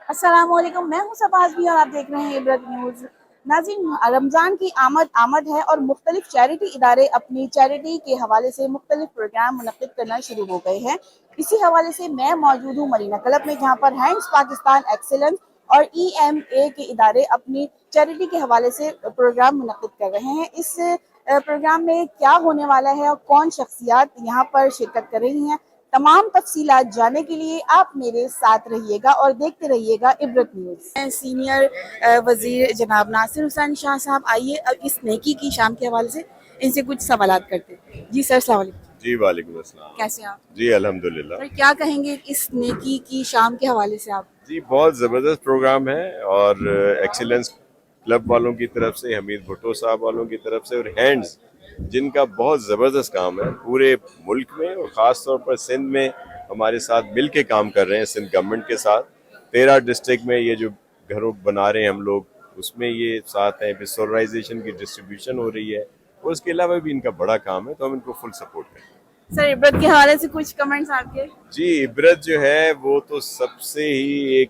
अस्सलाम वालेकुम, मैं हूं सबाज भी और आप देख रहे हैं इबरत न्यूज़। नाज़रीन, रमज़ान की आमद है और मुख्तलिफ चैरिटी इदारे अपनी चैरिटी के हवाले से मुख्तलिफ प्रोग्राम मुनक्किद करना शुरू हो गए हैं। इसी हवाले से मैं मौजूद हूँ मरीना क्लब में, जहाँ पर हैंड्स पाकिस्तान एक्सीलेंस और EMA के इदारे अपनी चैरिटी के हवाले से प्रोग्राम मुनक्किद कर रहे हैं। इस प्रोग्राम में क्या होने वाला है और कौन शख्सियात यहाँ पर शिरकत कर रही हैं, तमाम तफसीलात जानने के लिए आप मेरे साथ रहिएगा और देखते रहिएगा इबरत न्यूज़। सीनियर वजीर जनाब नासिर हुसैन शाह साहब, आइए अब इस नेकी की शाम के हवाले से इनसे कुछ सवालात करते हैं। जी सर, अस्सलाम वालेकुम। जी वालेकुम अस्सलाम। कैसे हैं आप? जी अल्हम्दुलिल्लाह। सर, क्या कहेंगे इस नेकी की शाम के हवाले से आप? जी बहुत ज़बरदस्त प्रोग्राम है और एक्सीलेंस क्लब वालों की तरफ से, हमीद भुट्टो साहब वालों की तरफ से और हैंड्स जिनका बहुत ज़बरदस्त काम है पूरे मुल्क में और ख़ास तौर पर सिंध में हमारे साथ मिल के काम कर रहे हैं। सिंध गवर्नमेंट के साथ 13 डिस्ट्रिक्ट में ये जो घरों बना रहे हैं हम लोग, उसमें ये साथ हैं। फिर सोलराइजेशन की डिस्ट्रीब्यूशन हो रही है और उसके अलावा भी इनका बड़ा काम है, तो हम इनको फुल सपोर्ट करें। सर, इबरत के हवाले से कुछ कमेंट्स आपके? जी इबरत जो है वो तो सबसे ही एक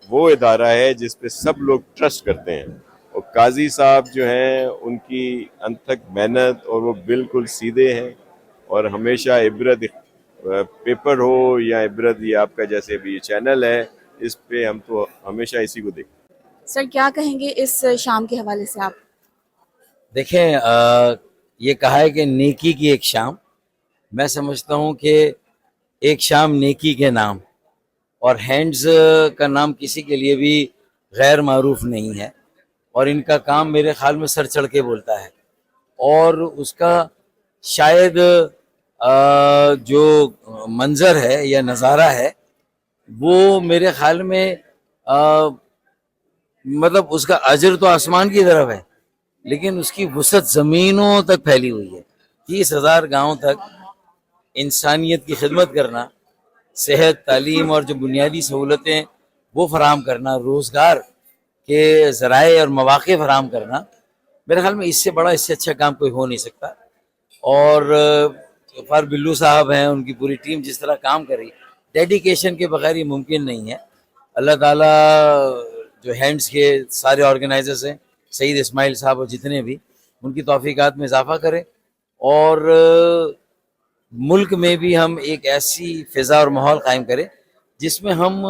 वो इदारा है जिस पे सब लोग ट्रस्ट करते हैं, और काजी साहब जो हैं उनकी अनथक मेहनत और वो बिल्कुल सीधे हैं। और हमेशा इबरत पेपर हो या इबरत ये आपका जैसे भी ये चैनल है, इस पे हम तो हमेशा इसी को देखते हैं। सर, क्या कहेंगे इस शाम के हवाले से आप? देखें, ये कहा है कि नेकी की एक शाम। मैं समझता हूँ कि एक शाम नेकी के नाम, और हैंड्स का नाम किसी के लिए भी गैर मारूफ नहीं है, और इनका काम मेरे ख्याल में सर चढ़ के बोलता है। और उसका शायद जो मंजर है या नज़ारा है वो मेरे ख्याल में मतलब उसका अजर तो आसमान की तरफ है, लेकिन उसकी वसअत ज़मीनों तक फैली हुई है। 30,000 गाँव तक इंसानियत की खिदमत करना, सेहत, तालीम और जो बुनियादी सहूलतें वो फराहम करना, रोज़गार के ज़राए और मौक़े फराहम करना, मेरे ख्याल में इससे बड़ा, इससे अच्छा काम कोई हो नहीं सकता। और फार बिल्लू साहब हैं, उनकी पूरी टीम जिस तरह काम कर रही, डेडिकेशन के बगैर ये मुमकिन नहीं है। अल्लाह ताला जो हैंड्स के सारे ऑर्गेनाइजर्स हैं, सईद इस्माइल साहब और जितने भी, उनकी तौफीकात में इजाफा करें, और मुल्क में भी हम एक ऐसी फ़िज़ा और माहौल कायम करें जिसमें हम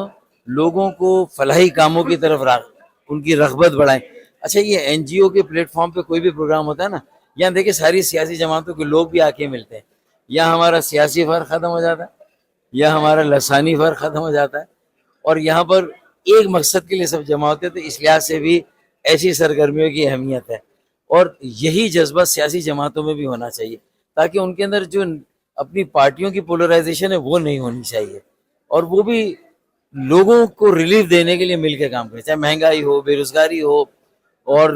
लोगों को फलाही कामों की तरफ उनकी रग़बत बढ़ाएं। अच्छा, ये NGO के प्लेटफॉर्म पे कोई भी प्रोग्राम होता है ना, यहाँ देखिए सारी सियासी जमातों के लोग भी आके मिलते हैं। यहाँ हमारा सियासी फ़र्क ख़त्म हो जाता है, या हमारा लसानी फ़र्क ख़त्म हो जाता है, और यहाँ पर एक मकसद के लिए सब जमा होते हैं। तो इस लिहाज से भी ऐसी सरगर्मियों की अहमियत है, और यही जज्बा सियासी जमातों में भी होना चाहिए, ताकि उनके अंदर जो अपनी पार्टियों की पोलराइजेशन है वो नहीं होनी चाहिए, और वो भी लोगों को रिलीफ देने के लिए मिलकर काम करें, चाहे महंगाई हो, बेरोजगारी हो, और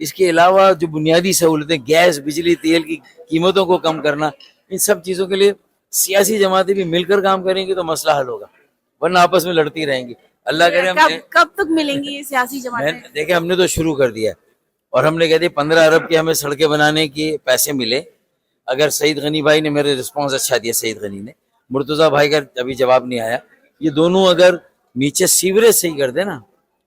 इसके अलावा जो बुनियादी सहूलतें, गैस, बिजली, तेल की कीमतों को कम करना, इन सब चीज़ों के लिए सियासी जमातें भी मिलकर काम करेंगी तो मसला हल होगा, वरना आपस में लड़ती रहेंगी। अल्लाह करे कब तक मिलेंगी ये सियासी जमातें? देखे, हमने तो शुरू कर दिया है, और हमने कह दिया 15 अरब के हमें सड़कें बनाने के पैसे मिले। अगर सईद गनी भाई ने मेरे रिस्पांस अच्छा दिया, सईद गनी ने, मुर्तज़ा भाई का अभी जवाब नहीं आया, ये दोनों अगर नीचे सीवरेज सही कर दे ना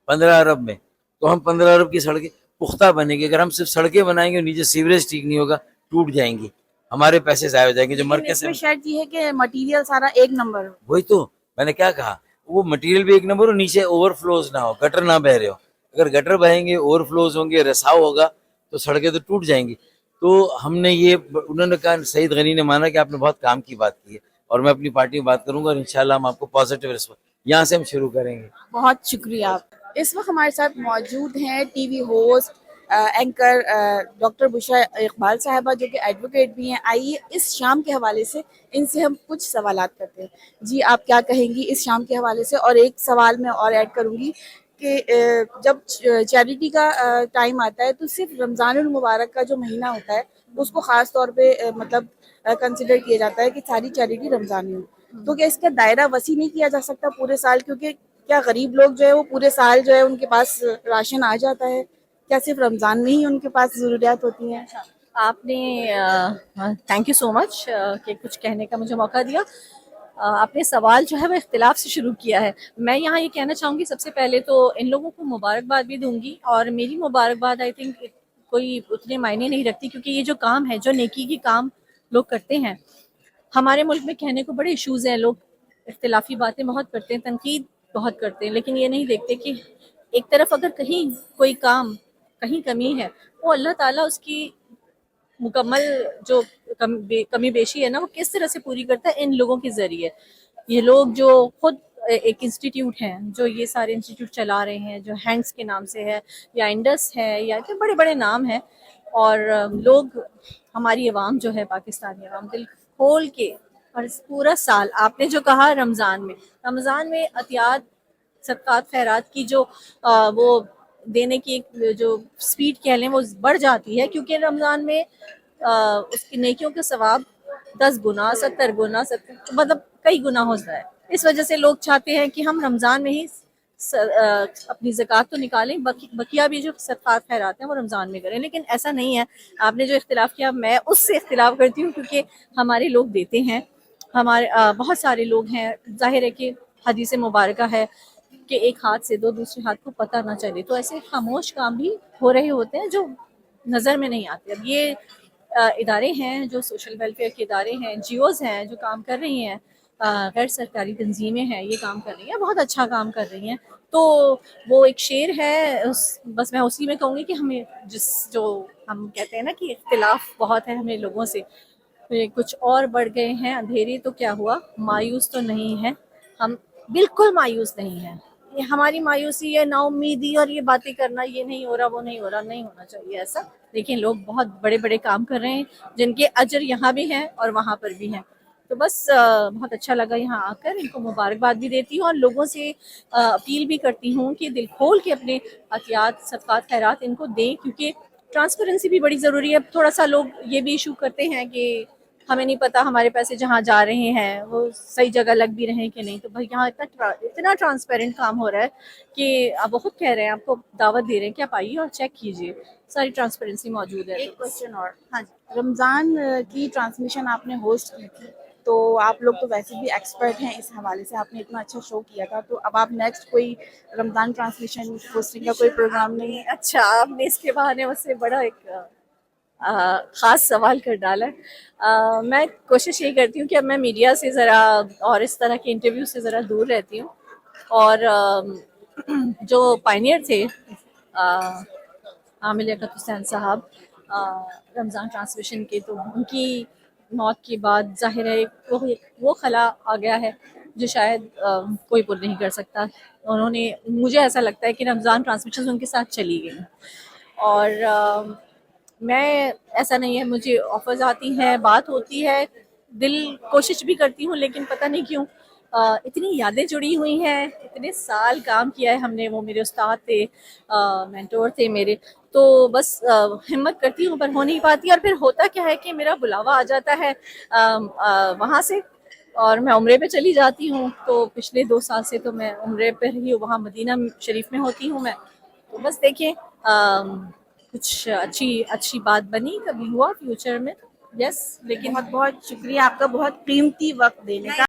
15 अरब में, तो हम 15 अरब की सड़कें पुख्ता बनेंगी। अगर हम सिर्फ सड़कें बनाएंगे और नीचे सीवरेज ठीक नहीं होगा, टूट जाएंगी, हमारे पैसे ज़ाया हो जाएंगे। जो मरकज़ से शर्त ये है कि मटेरियल सारा एक नंबर हो। वही तो मैंने क्या कहा, वो मटेरियल भी एक नंबर हो, नीचे ओवरफ्लोज ना हो, गटर ना बह रहे हो। अगर गटर बहेंगे, ओवरफ्लोज होंगे, रिसाव होगा, तो सड़कें तो टूट जाएंगी। तो हमने ये, उन्होंने कहा, सईद गनी ने माना कि आपने बहुत काम की बात की है, और मैं अपनी पार्टी में बात करूंगा, और इंशाल्लाह हम आपको पॉजिटिव रिस्पॉन्स यहाँ से हम शुरू करेंगे। बहुत शुक्रिया। आप इस वक्त हमारे साथ मौजूद हैं TV host, anchor doctor Bushra Iqbal साहबा, जो कि एडवोकेट भी हैं। आइए इस शाम के हवाले से इनसे हम कुछ सवालात करते हैं। जी, आप क्या कहेंगी इस शाम के हवाले से? और एक सवाल मैं और ऐड करूंगी कि जब चैरिटी का टाइम आता है, तो सिर्फ रमज़ानुल मुबारक का जो महीना होता है उसको ख़ास तौर पे मतलब कंसिडर किया जाता है कि सारी चैरिटी रमज़ानी हो। तो क्या इसका दायरा वसी नहीं किया जा सकता पूरे साल? क्योंकि क्या गरीब लोग जो है वो पूरे साल जो है उनके पास राशन आ जाता है? क्या सिर्फ रमज़ान में ही उनके पास ज़रूरियात होती हैं? आपने थैंक यू सो मच कि कुछ कहने का मुझे मौका दिया। آپ نے سوال جو ہے وہ اختلاف سے شروع کیا ہے. میں یہاں یہ کہنا چاہوں گی سب سے پہلے تو ان لوگوں کو مبارکباد بھی دوں گی, اور میری مبارکباد آئی تھنک کوئی اتنے معنی نہیں رکھتی, کیونکہ یہ جو کام ہے, جو نیکی کی کام لوگ کرتے ہیں, ہمارے ملک میں کہنے کو بڑے ایشوز ہیں, لوگ اختلافی باتیں بہت کرتے ہیں, تنقید بہت کرتے ہیں, لیکن یہ نہیں دیکھتے کہ ایک طرف اگر کہیں کوئی کام کہیں کمی ہے, وہ اللہ تعالیٰ اس کی مکمل جو کمی بیشی ہے نا, وہ کس طرح سے پوری کرتا ہے, ان لوگوں کے ذریعے. یہ لوگ جو خود ایک انسٹیٹیوٹ ہیں, جو یہ سارے انسٹیٹیوٹ چلا رہے ہیں, جو ہینڈس کے نام سے ہے, یا انڈس ہے, یا بڑے بڑے نام ہیں, اور لوگ ہماری عوام جو ہے, پاکستانی عوام, دل کھول کے, اور پورا سال آپ نے جو کہا رمضان میں عطیات صدقات خیرات کی جو وہ دینے کی ایک جو سپیڈ کہہ لیں وہ بڑھ جاتی ہے, کیونکہ رمضان میں اس کی نیکیوں کے ثواب 10 گنا 70 گنا مطلب کئی گنا ہوتا ہے. اس وجہ سے لوگ چاہتے ہیں کہ ہم رمضان میں ہی اپنی زکوٰۃ تو نکالیں, بقیہ بھی جو صدقات خیرات ہیں وہ رمضان میں کریں. لیکن ایسا نہیں ہے. آپ نے جو اختلاف کیا, میں اس سے اختلاف کرتی ہوں, کیونکہ ہمارے لوگ دیتے ہیں, ہمارے بہت سارے لوگ ہیں. ظاہر ہے کہ حدیث مبارکہ ہے کہ ایک ہاتھ سے دو, دوسرے ہاتھ کو پتہ نہ چلے, تو ایسے خاموش کام بھی ہو رہے ہوتے ہیں جو نظر میں نہیں آتے. اب یہ ادارے ہیں جو سوشل ویلفیئر کے ادارے ہیں, NGOs ہیں جو کام کر رہی ہیں, غیر سرکاری تنظیمیں ہیں, یہ کام کر رہی ہیں, بہت اچھا کام کر رہی ہیں. تو وہ ایک شعر ہے, بس میں اسی میں کہوں گی کہ ہمیں جو ہم کہتے ہیں نا کہ اختلاف بہت ہے ہمیں لوگوں سے, کچھ اور بڑھ گئے ہیں اندھیرے تو کیا ہوا, مایوس تو نہیں ہے ہم, بالکل مایوس نہیں ہیں. یہ ہماری مایوسی ہے, نا امیدی اور یہ باتیں کرنا, یہ نہیں ہو رہا, وہ نہیں ہو رہا, نہیں ہونا چاہیے ایسا. لیکن لوگ بہت بڑے بڑے کام کر رہے ہیں, جن کے اجر یہاں بھی ہیں اور وہاں پر بھی ہیں. تو بس بہت اچھا لگا یہاں آ کر, ان کو مبارکباد بھی دیتی ہوں, اور لوگوں سے اپیل بھی کرتی ہوں کہ دل کھول کے اپنے عطیات صدقات خیرات ان کو دیں, کیونکہ ٹرانسپیرنسی بھی بڑی ضروری ہے. تھوڑا سا لوگ یہ بھی ایشو کرتے ہیں کہ ہمیں نہیں پتا ہمارے پیسے جہاں جا رہے ہیں وہ صحیح جگہ لگ بھی رہے ہیں کہ نہیں. تو بھائی یہاں اتنا ٹرانسپیرنٹ کام ہو رہا ہے کہ آپ وہ خود کہہ رہے ہیں, آپ کو دعوت دے رہے ہیں کہ آپ آئیے اور چیک کیجیے, ساری ٹرانسپیرنسی موجود ہے. ایک کوشچن اور, ہاں جی, رمضان کی ٹرانسمیشن آپ نے ہوسٹ کی تھی, تو آپ لوگ تو ویسے بھی ایکسپرٹ ہیں اس حوالے سے, آپ نے اتنا اچھا شو کیا تھا, تو اب آپ نیکسٹ کوئی رمضان ٹرانسمیشن ہوسٹنگ کا کوئی پروگرام نہیں؟ اچھا, آپ نے اس کے بہانے مجھ سے بڑا ایک خاص سوال کر ڈالا ہے. میں کوشش یہ کرتی ہوں کہ اب میں میڈیا سے ذرا اور اس طرح کے انٹرویو سے ذرا دور رہتی ہوں, اور جو پائنیئر تھے عامر لیاقت حسین صاحب رمضان ٹرانسمیشن کے, تو ان کی موت کے بعد ظاہر ہے وہ خلا آ گیا ہے جو شاید کوئی پر نہیں کر سکتا. انہوں نے, مجھے ایسا لگتا ہے کہ رمضان ٹرانسمیشن ان کے ساتھ چلی گئی, اور میں ایسا نہیں ہے, مجھے آفرز آتی ہیں, بات ہوتی ہے, دل کوشش بھی کرتی ہوں, لیکن پتہ نہیں کیوں اتنی یادیں جڑی ہوئی ہیں, اتنے سال کام کیا ہے ہم نے, وہ میرے استاد تھے, مینٹور تھے میرے, تو بس ہمت کرتی ہوں پر ہو نہیں پاتی. اور پھر ہوتا کیا ہے کہ میرا بلاوا آ جاتا ہے وہاں سے, اور میں عمرے پہ چلی جاتی ہوں. تو پچھلے 2 سال سے تو میں عمرے پہ ہی وہاں مدینہ شریف میں ہوتی ہوں میں. تو بس دیکھیں کچھ اچھی بات بنی, کبھی ہوا فیوچر میں, یس. لیکن بہت بہت شکریہ آپ کا, بہت قیمتی وقت دینے کا.